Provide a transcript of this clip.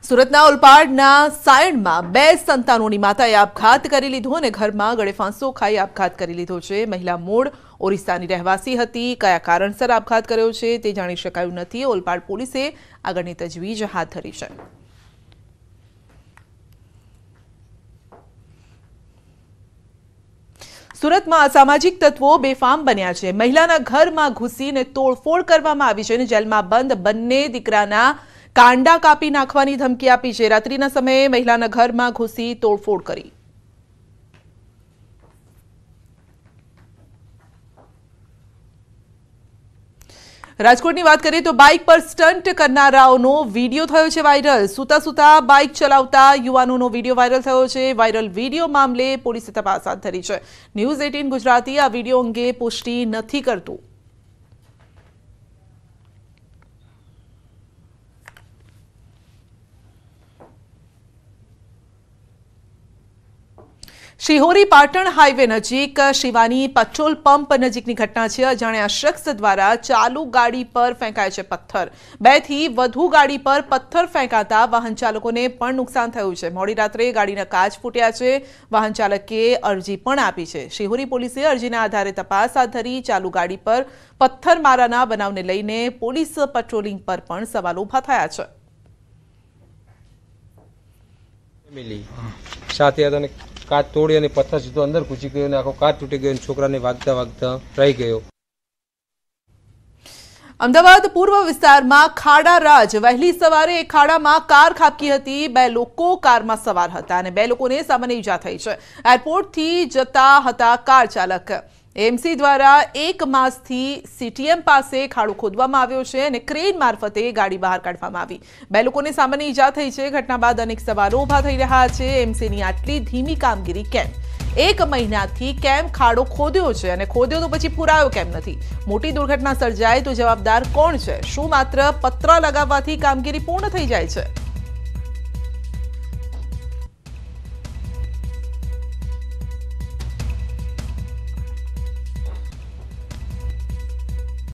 સુરતના ઓલપાડના સાયણમાં બે સંતાનોની માતાએ આપઘાત કરી લીધો અને ઘરમાં ગળે ફાંસો ખાઈ આપઘાત કરી લીધો છે। મહિલા મૂળ ઓરિસ્સાની રહેવાસી હતી। કયા કારણસર આપઘાત કર્યો છે તે જાણી શકાયું નથી। ઓલપાડ પોલીસે આગળની તજવીજ હાથ ધરી છે। સુરતમાં અસામાજિક તત્વો બેફામ બન્યા છે। મહિલાના ઘરમાં ઘૂસીને તોડફોડ કરવામાં આવી છે અને જેલમાં બંધ બંને દીકરાના કાંડા કાપી નાખવાની ધમકી આપી છે। રાત્રિના સમયે મહિલાના ઘરમાં ઘૂસી તોડફોડ કરી। રાજકોટની વાત કરીએ તો બાઇક પર સ્ટન્ટ કરનારાઓનો વિડીયો થયો છે વાયરલ। સૂતા સૂતા બાઇક ચલાવતા યુવાનોનો વિડીયો વાયરલ થયો છે। વાયરલ વિડીયો મામલે પોલીસે તપાસ હાથ ધરી છે। ન્યૂઝ 18 ગુજરાતી આ વિડીયો અંગે પુષ્ટિ નથી કરતું। શિહોરી પાટણ હાઈવે નજીક શિવાની પેટ્રોલ પંપ નજીકની ઘટના છે। અજાણ્યા શખ્સ દ્વારા ચાલુ ગાડી પર ફેંકાય છે પથ્થર। 2 થી વધુ ગાડી પર પથ્થર ફેંકાતા વાહન ચાલકોને પણ નુકસાન થયું છે। મોડી રાત્રે ગાડીના કાચ ફૂટ્યા છે। વાહન ચાલકે અરજી પણ આપી છે। શિહોરી પોલીસે અરજીના આધારે તપાસ હાથ ધરી। ચાલુ ગાડી પર પથ્થરમારાના બનાવને લઈને પોલીસ પેટ્રોલિંગ પર પણ સવાલો ઊભા થયા છે। काच तोड़ी और पत्थर सीधो अंदर घुसी गयो ने आखो काच तूटी गयो। छोकरा ने वागता वागता रही गयो। अमदावाद पूर्व विस्तार में खाड़ा राज वहेली सवारे एक खाड़ा में कार खाबकी हती। 2 लोग कार में सवार हता अने 2 लोकोने सामान्य ईजा थई छे। एरपोर्ट थी जता हता कार चालक। एएमसी द्वारा 1 मास थी सीटीएम पासे खाड़ो खोदवामां आव्यो छे अने क्रेन मार्फते गाड़ी बहार काढवामां आवी। 2 लोकोने सामान्य ईजा थई छे। घटना बाद अनेक सवालो उभा थई रह्या छे। एएमसीनी आटली धीमी कामगीरी केम? 1 महीनाथी केम खाड़ो खोद्यो छे अने खोद्यो तो पछी पुरायो केम नथी? मोटी दुर्घटना सर्जाय तो जवाबदार कोण छे? शुं मात्र पत्र लगाववाथी कामगीरी पूर्ण थई जाय छे?